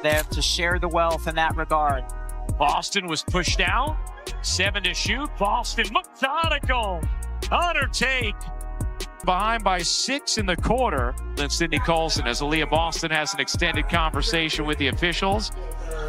there to share the wealth in that regard. Boston was pushed down. 7 to shoot. Boston methodical. Undertake. Behind by 6 in the quarter. Then Sydney Colson as Aliyah Boston has an extended conversation with the officials.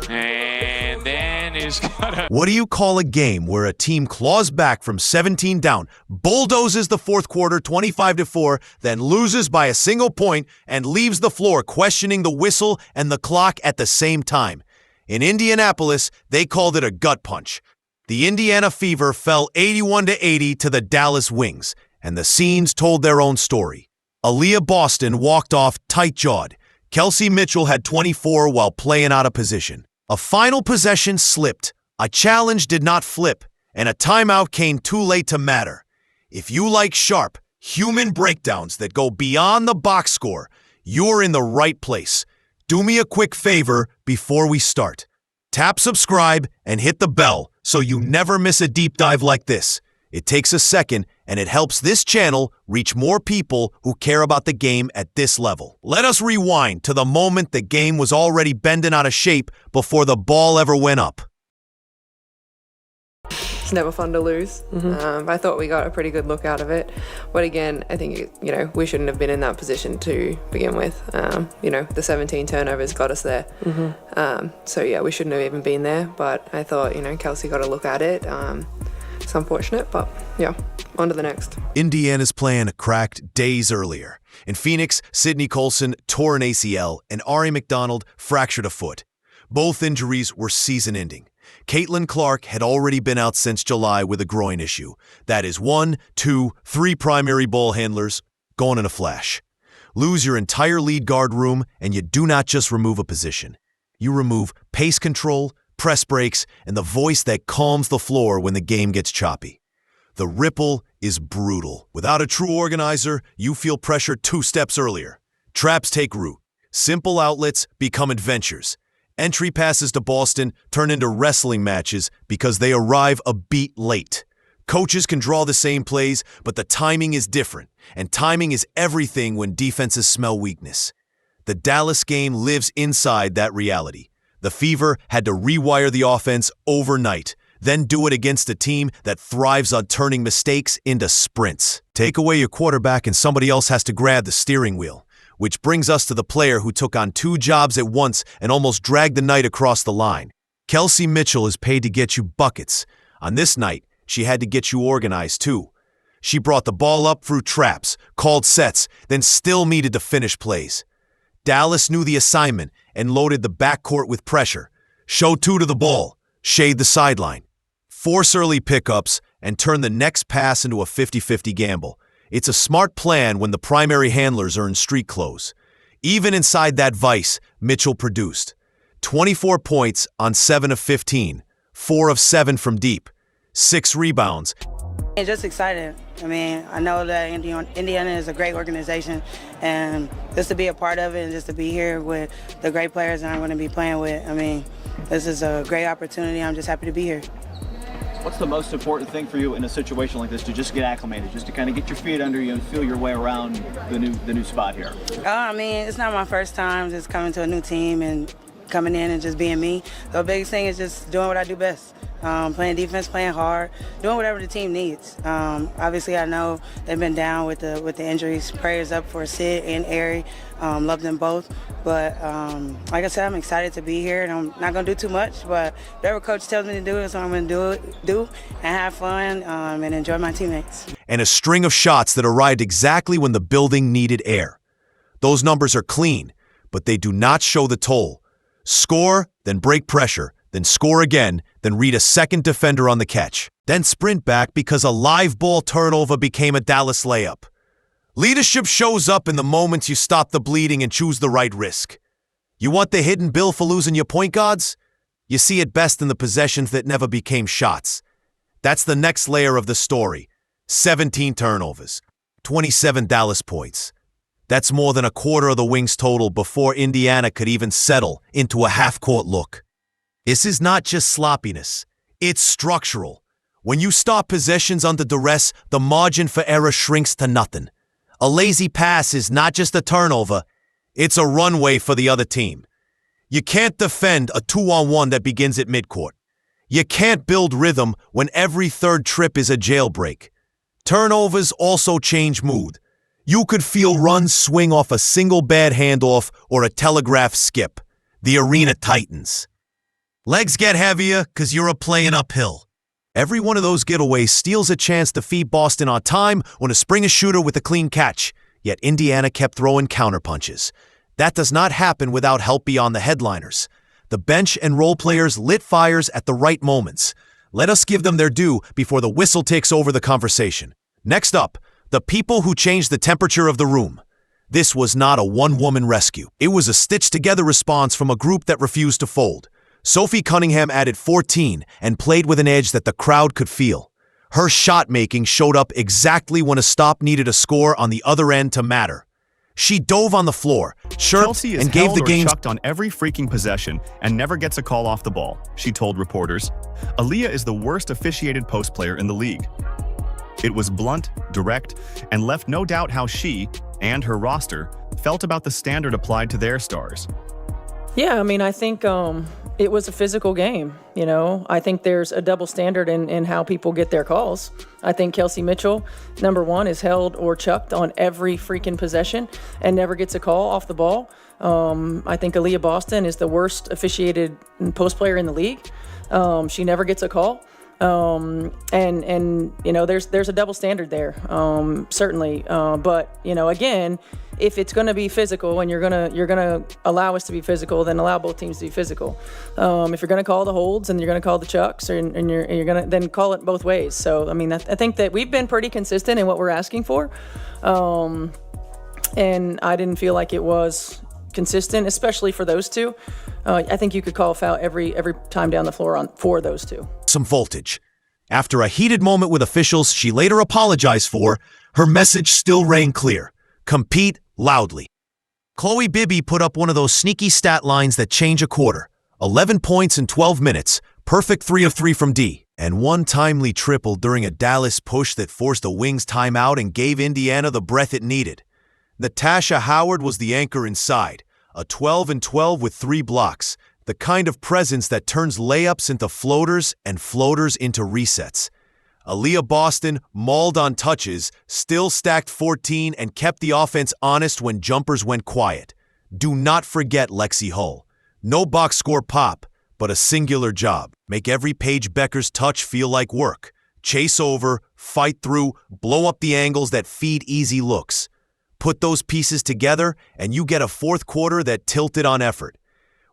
And then is gonna... What do you call a game where a team claws back from 17 down, bulldozes the fourth quarter 25-4, then loses by a single point and leaves the floor questioning the whistle and the clock at the same time? In Indianapolis, they called it a gut punch. The Indiana Fever fell 81-80 to the Dallas Wings, and the scenes told their own story. Aaliyah Boston walked off tight-jawed. Kelsey Mitchell had 24 while playing out of position. A final possession slipped, a challenge did not flip, and a timeout came too late to matter. If you like sharp, human breakdowns that go beyond the box score, you're in the right place. Do me a quick favor before we start. Tap subscribe and hit the bell so you never miss a deep dive like this. It takes a second, and it helps this channel reach more people who care about the game at this level. Let us rewind to the moment the game was already bending out of shape before the ball ever went up. It's never fun to lose. I thought we got a pretty good look out of it. But again, I think, we shouldn't have been in that position to begin with. The 17 turnovers got us there. So yeah, we shouldn't have even been there. But I thought, Kelsey got a look at it. It's unfortunate, but yeah, on to the next. Indiana's plan cracked days earlier. In Phoenix, Sydney Colson tore an ACL and Ari McDonald fractured a foot. Both injuries were season-ending. Caitlin Clark had already been out since July with a groin issue. That is 1, 2, 3 primary ball handlers gone in a flash. Lose your entire lead guard room, and you do not just remove a position. You remove pace control, press breaks, and the voice that calms the floor when the game gets choppy. The ripple is brutal. Without a true organizer, you feel pressure 2 steps earlier. Traps take root. Simple outlets become adventures. Entry passes to Boston turn into wrestling matches because they arrive a beat late. Coaches can draw the same plays, but the timing is different, and timing is everything when defenses smell weakness. The Dallas game lives inside that reality. The Fever had to rewire the offense overnight, then do it against a team that thrives on turning mistakes into sprints. Take away your quarterback and somebody else has to grab the steering wheel, which brings us to the player who took on 2 jobs at once and almost dragged the night across the line. Kelsey Mitchell is paid to get you buckets. On this night, she had to get you organized too. She brought the ball up through traps, called sets, then still needed to finish plays. Dallas knew the assignment and loaded the backcourt with pressure. Show 2 to the ball, shade the sideline. Force early pickups and turn the next pass into a 50-50 gamble. It's a smart plan when the primary handlers are in street clothes. Even inside that vice, Mitchell produced 24 points on 7 of 15, 4 of 7 from deep, 6 rebounds. Just excited. I know that Indiana is a great organization, and just to be a part of it and just to be here with the great players that I'm going to be playing with, this is a great opportunity. I'm just happy to be here. What's the most important thing for you in a situation like this to just get acclimated, just to kind of get your feet under you and feel your way around the new spot here? It's not my first time just coming to a new team and coming in and just being me. The biggest thing is just doing what I do best. Playing defense, playing hard, doing whatever the team needs. Obviously, I know they've been down with the injuries. Prayers up for Sid and Ari. Love them both. But like I said, I'm excited to be here, and I'm not going to do too much. But whatever coach tells me to do is what I'm going to do and have fun and enjoy my teammates. And a string of shots that arrived exactly when the building needed air. Those numbers are clean, but they do not show the toll. Score, then break pressure, then score again, then read a second defender on the catch. Then sprint back because a live ball turnover became a Dallas layup. Leadership shows up in the moments you stop the bleeding and choose the right risk. You want the hidden bill for losing your point guards? You see it best in the possessions that never became shots. That's the next layer of the story. 17 turnovers, 27 Dallas points. That's more than a quarter of the Wings' total before Indiana could even settle into a half-court look. This is not just sloppiness. It's structural. When you stop possessions under duress, the margin for error shrinks to nothing. A lazy pass is not just a turnover. It's a runway for the other team. You can't defend a 2-on-1 that begins at midcourt. You can't build rhythm when every third trip is a jailbreak. Turnovers also change mood. You could feel runs swing off a single bad handoff or a telegraph skip. The arena tightens. Legs get heavier because you're playing uphill. Every one of those giveaways steals a chance to feed Boston on time or to spring a shooter with a clean catch. Yet Indiana kept throwing counterpunches. That does not happen without help beyond the headliners. The bench and role players lit fires at the right moments. Let us give them their due before the whistle takes over the conversation. Next up, the people who changed the temperature of the room. This was not a one-woman rescue. It was a stitched-together response from a group that refused to fold. Sophie Cunningham added 14 and played with an edge that the crowd could feel. Her shot-making showed up exactly when a stop needed a score on the other end to matter. She dove on the floor, chirped, and gave the game chucked on every freaking possession and never gets a call off the ball, she told reporters. Aaliyah is the worst officiated post player in the league. It was blunt, direct, and left no doubt how she, and her roster, felt about the standard applied to their stars. Yeah, I mean, I think it was a physical game, you know. I think there's a double standard in how people get their calls. I think Kelsey Mitchell, number one, is held or chucked on every freaking possession and never gets a call off the ball. I think Aliyah Boston is the worst officiated post player in the league. She never gets a call. And you know, there's a double standard there, certainly. But you know, again, if it's going to be physical and you're gonna allow us to be physical, then allow both teams to be physical. If you're going to call the holds and you're going to call the chucks, and you're going to then call it both ways. So I mean, I think that we've been pretty consistent in what we're asking for, and I didn't feel like it was consistent, especially for those two. I think you could call a foul every time down the floor for those two. Some voltage. After a heated moment with officials she later apologized for, her message still rang clear. Compete loudly. Chloe Bibby put up one of those sneaky stat lines that change a quarter. 11 points in 12 minutes, perfect 3 of 3 from D, and one timely triple during a Dallas push that forced the Wings timeout and gave Indiana the breath it needed. Natasha Howard was the anchor inside, a 12 and 12 with 3 blocks, the kind of presence that turns layups into floaters and floaters into resets. Aaliyah Boston mauled on touches, still stacked 14 and kept the offense honest when jumpers went quiet. Do not forget Lexi Hull. No box score pop, but a singular job. Make every Paige Becker's touch feel like work. Chase over, fight through, blow up the angles that feed easy looks. Put those pieces together and you get a fourth quarter that tilted on effort,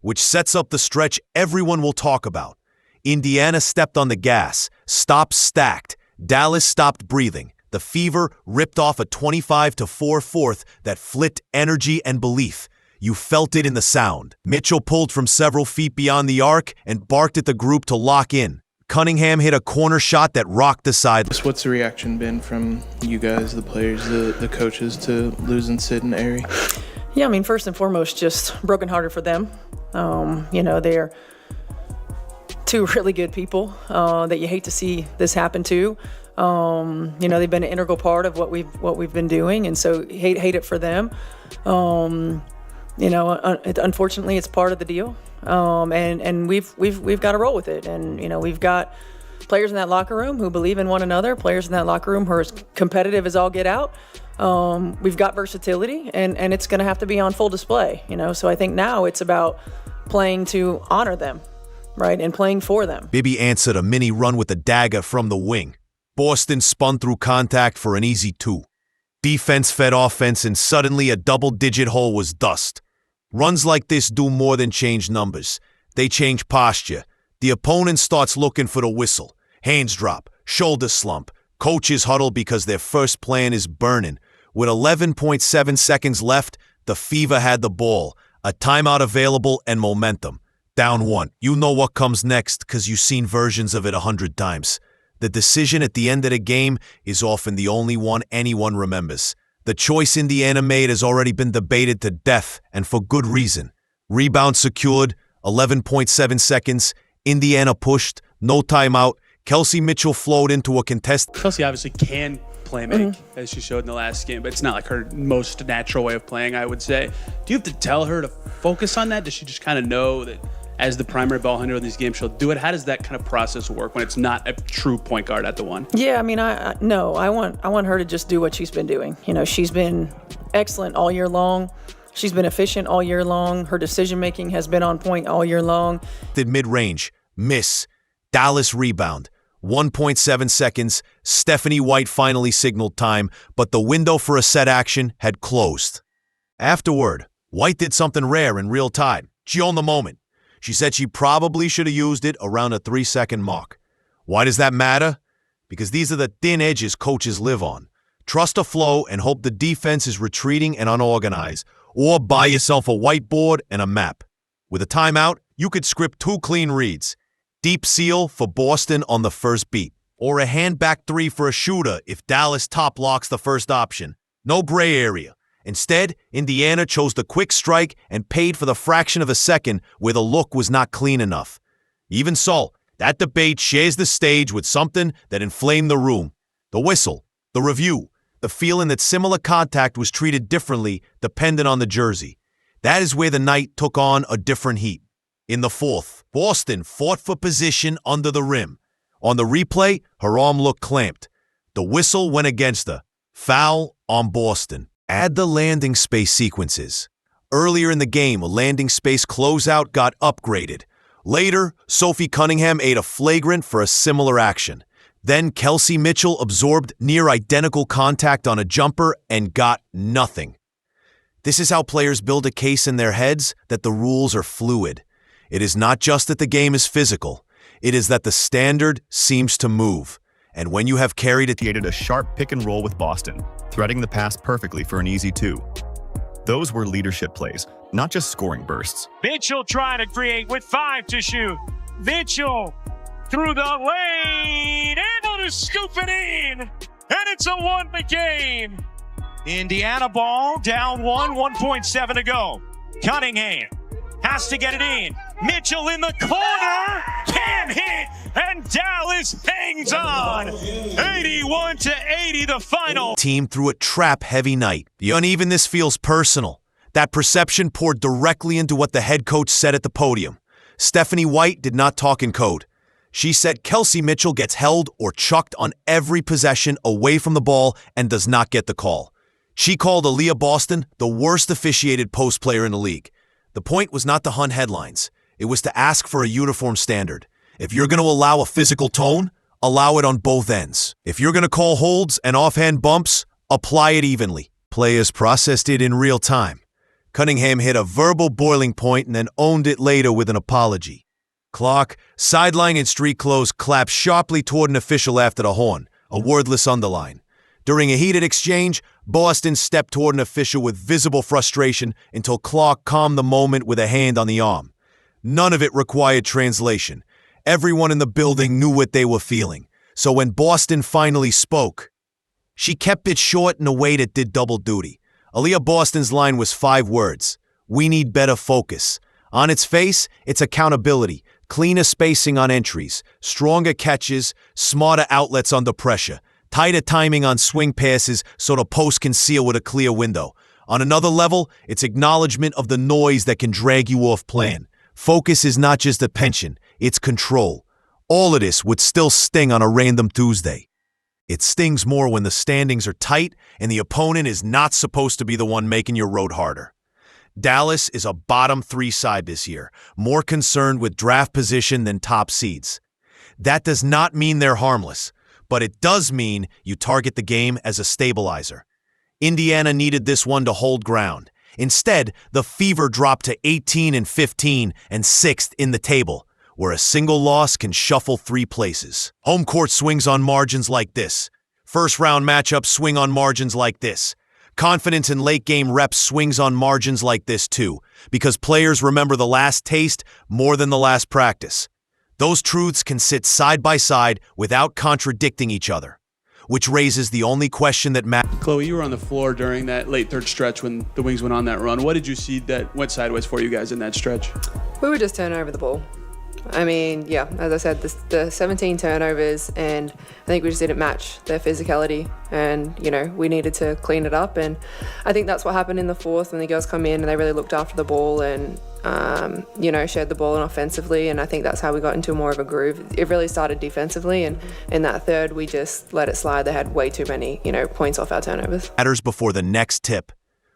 which sets up the stretch everyone will talk about. Indiana stepped on the gas, stopped stacked. Dallas stopped breathing. The Fever ripped off a 25-4 fourth that flipped energy and belief. You felt it in the sound. Mitchell pulled from several feet beyond the arc and barked at the group to lock in. Cunningham hit a corner shot that rocked the side. What's the reaction been from you guys, the players, the coaches, to losing Sid and Ari? Yeah, I mean, first and foremost, just brokenhearted for them. You know, they're two really good people that you hate to see this happen to. You know, they've been an integral part of what we've been doing, and so hate it for them. You know, unfortunately, it's part of the deal, and we've got to roll with it. And you know, we've got players in that locker room who believe in one another. Players in that locker room who are as competitive as all get out. We've got versatility, and it's going to have to be on full display. You know, so I think now it's about playing to honor them, right, and playing for them. Bibby answered a mini run with a dagger from the wing. Boston spun through contact for an easy 2. Defense fed offense, and suddenly a double-digit hole was dust. Runs like this do more than change numbers. They change posture. The opponent starts looking for the whistle. Hands drop, shoulder slump. Coaches huddle because their first plan is burning. With 11.7 seconds left, the Fever had the ball, a timeout available, and momentum. Down 1. You know what comes next because you've seen versions of it 100 times. The decision at the end of the game is often the only one anyone remembers. The choice Indiana made has already been debated to death, and for good reason. Rebound secured, 11.7 seconds. Indiana pushed, no timeout. Kelsey Mitchell flowed into a contest. Kelsey obviously can play make, as she showed in the last game, but it's not like her most natural way of playing, I would say. Do you have to tell her to focus on that? Does she just kind of know that as the primary ball handler in these games, she'll do it? How does that kind of process work when it's not a true point guard at the one? Yeah, I mean, I want her to just do what she's been doing. You know, she's been excellent all year long. She's been efficient all year long. Her decision-making has been on point all year long. The mid-range, miss, Dallas rebound, 1.7 seconds. Stephanie White finally signaled time, but the window for a set action had closed. Afterward, White did something rare in real time. She owned the moment. She said she probably should have used it around a 3-second mark. Why does that matter? Because these are the thin edges coaches live on. Trust a flow and hope the defense is retreating and unorganized. Or buy yourself a whiteboard and a map. With a timeout, you could script 2 clean reads. Deep seal for Boston on the first beat. Or a hand back 3 for a shooter if Dallas top locks the first option. No gray area. Instead, Indiana chose the quick strike and paid for the fraction of a second where the look was not clean enough. Even so, that debate shares the stage with something that inflamed the room. The whistle, the review, the feeling that similar contact was treated differently depending on the jersey. That is where the night took on a different heat. In the fourth, Boston fought for position under the rim. On the replay, her arm looked clamped. The whistle went against her. Foul on Boston. Add the landing space sequences. Earlier in the game, a landing space closeout got upgraded. Later, Sophie Cunningham ate a flagrant for a similar action. Then Kelsey Mitchell absorbed near-identical contact on a jumper and got nothing. This is how players build a case in their heads that the rules are fluid. It is not just that the game is physical. It is that the standard seems to move. And when you have carried it, Created a sharp pick and roll with Boston, threading the pass perfectly for an easy 2. Those were leadership plays, not just scoring bursts. Mitchell trying to create with 5 to shoot. Mitchell through the lane, able to scoop it in, and it's a 1-point game. Indiana ball down 1.7 to go. Cunningham has to get it in. Mitchell in the corner, can hit, and Dallas hangs on. 81-80 the final. Team through a trap-heavy night. The unevenness feels personal. That perception poured directly into what the head coach said at the podium. Stephanie White did not talk in code. She said Kelsey Mitchell gets held or chucked on every possession away from the ball and does not get the call. She called Aaliyah Boston the worst officiated post player in the league. The point was not to hunt headlines. It was to ask for a uniform standard. If you're going to allow a physical tone, allow it on both ends. If you're going to call holds and offhand bumps, apply it evenly. Players processed it in real time. Cunningham hit a verbal boiling point and then owned it later with an apology. Clark, sideline in street clothes, clapped sharply toward an official after the horn, a wordless underline. During a heated exchange, Boston stepped toward an official with visible frustration until Clark calmed the moment with a hand on the arm. None of it required translation. Everyone in the building knew what they were feeling. So when Boston finally spoke, she kept it short in a way that did double duty. Aliyah Boston's line was 5 words. We need better focus. On its face, it's accountability, cleaner spacing on entries, stronger catches, smarter outlets under pressure, tighter timing on swing passes so the post can seal with a clear window. On another level, it's acknowledgement of the noise that can drag you off plan. Focus is not just attention, it's control. All of this would still sting on a random Tuesday. It stings more when the standings are tight and the opponent is not supposed to be the one making your road harder. Dallas is a bottom 3 side this year, more concerned with draft position than top seeds. That does not mean they're harmless, but it does mean you target the game as a stabilizer. Indiana needed this one to hold ground. Instead, the fever dropped to 18-15 and 6th in the table, where a single loss can shuffle 3 places. Home court swings on margins like this. First-round matchups swing on margins like this. Confidence in late-game reps swings on margins like this too, because players remember the last taste more than the last practice. Those truths can sit side by side without contradicting each other, which raises the only question that matters. Chloe, you were on the floor during that late third stretch when the Wings went on that run. What did you see that went sideways for you guys in that stretch? We were just turning over the ball. I mean, yeah, as I said, the 17 turnovers, and I think we just didn't match their physicality, and, you know, we needed to clean it up, and I think that's what happened in the fourth when the girls come in and they really looked after the ball and, you know, shared the ball in offensively, and I think that's how we got into more of a groove. It really started defensively, and in that third, we just let it slide. They had way too many, you know, points off our turnovers. Matters before the next tip.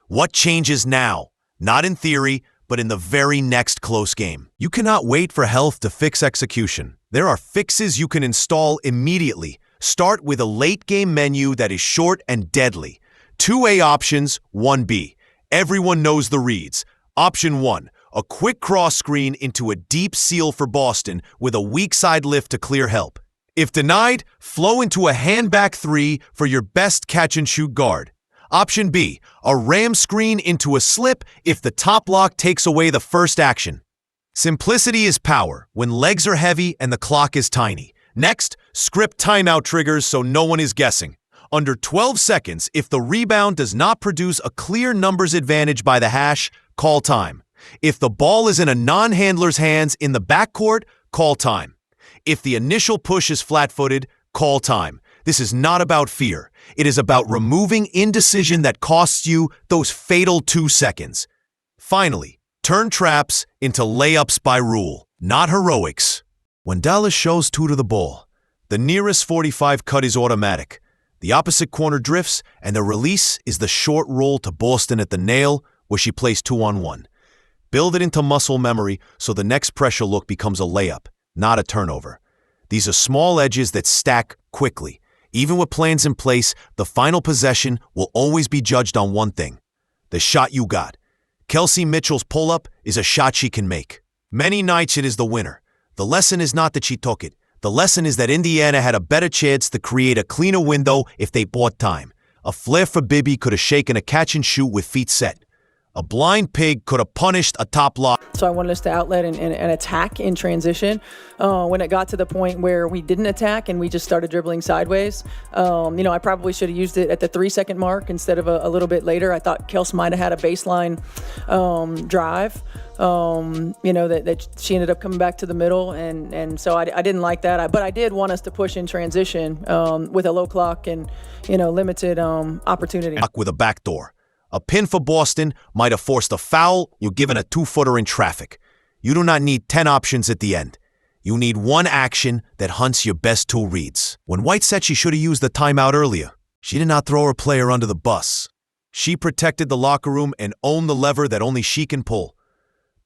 What changes now? Not in theory, but in the very next close game. You cannot wait for health to fix execution. There are fixes you can install immediately. Start with a late game menu that is short and deadly. 2A options, 1B. Everyone knows the reads. Option 1, a quick cross screen into a deep seal for Boston with a weak side lift to clear help. If denied, flow into a handback 3 for your best catch-and-shoot guard. Option B, a ram screen into a slip if the top lock takes away the first action. Simplicity is power when legs are heavy and the clock is tiny. Next, script timeout triggers so no one is guessing. Under 12 seconds, if the rebound does not produce a clear numbers advantage by the hash, call time. If the ball is in a non-handler's hands in the backcourt, call time. If the initial push is flat-footed, call time. This is not about fear. It is about removing indecision that costs you those fatal 2 seconds. Finally, turn traps into layups by rule, not heroics. When Dallas shows 2 to the ball, the nearest 45 cut is automatic. The opposite corner drifts, and the release is the short roll to Boston at the nail, where she plays 2-on-1. Build it into muscle memory so the next pressure look becomes a layup, not a turnover. These are small edges that stack quickly. Even with plans in place, the final possession will always be judged on one thing: the shot you got. Kelsey Mitchell's pull-up is a shot she can make. Many nights it is the winner. The lesson is not that she took it. The lesson is that Indiana had a better chance to create a cleaner window if they bought time. A flare for Bibby could have shaken a catch and shoot with feet set. A blind pig could have punished a top lock. So I wanted us to outlet and attack in transition. When it got to the point where we didn't attack and we just started dribbling sideways, you know, I probably should have used it at the 3-second mark instead of a little bit later. I thought Kels might have had a baseline drive, you know, that she ended up coming back to the middle. And so I didn't like that. But I did want us to push in transition with a low clock and, you know, limited opportunity. With a backdoor. A pin for Boston might have forced a foul. You're given a 2-footer in traffic. You do not need 10 options at the end. You need one action that hunts your best 2 reads. When White said she should have used the timeout earlier, she did not throw her player under the bus. She protected the locker room and owned the lever that only she can pull.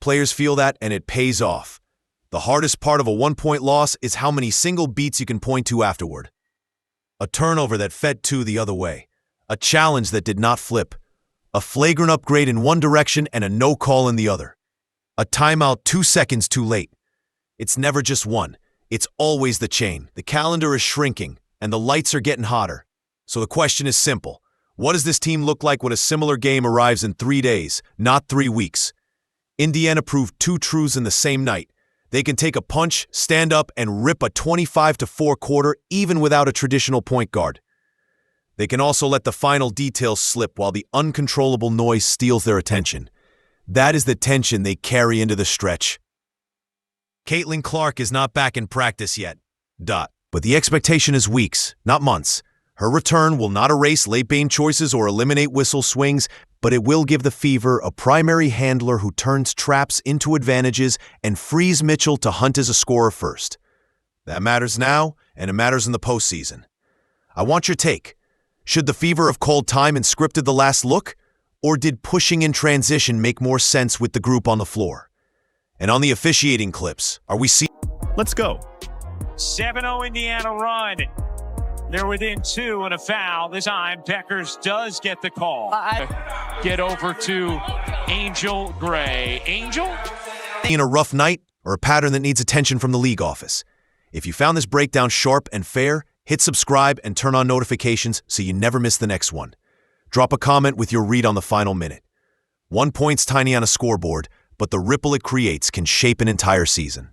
Players feel that, and it pays off. The hardest part of a 1-point loss is how many single beats you can point to afterward. A turnover that fed 2 the other way. A challenge that did not flip. A flagrant upgrade in one direction and a no call in the other. A timeout 2 seconds too late. It's never just one. It's always the chain. The calendar is shrinking, and the lights are getting hotter. So the question is simple. What does this team look like when a similar game arrives in 3 days, not 3 weeks? Indiana proved 2 truths in the same night. They can take a punch, stand up, and rip a 25-4 quarter even without a traditional point guard. They can also let the final details slip while the uncontrollable noise steals their attention. That is the tension they carry into the stretch. Caitlin Clark is not back in practice yet. But the expectation is weeks, not months. Her return will not erase late-game choices or eliminate whistle swings, but it will give the Fever a primary handler who turns traps into advantages and frees Mitchell to hunt as a scorer first. That matters now, and it matters in the postseason. I want your take. Should the Fever have called time and scripted the last look? Or did pushing in transition make more sense with the group on the floor? And on the officiating clips, are we seeing... Let's go. 7-0 Indiana run. They're within 2 and a foul. This time, Peckers does get the call. Get over to Angel Gray. Angel? In a rough night or a pattern that needs attention from the league office? If you found this breakdown sharp and fair, hit subscribe and turn on notifications so you never miss the next one. Drop a comment with your read on the final minute. 1 point's tiny on a scoreboard, but the ripple it creates can shape an entire season.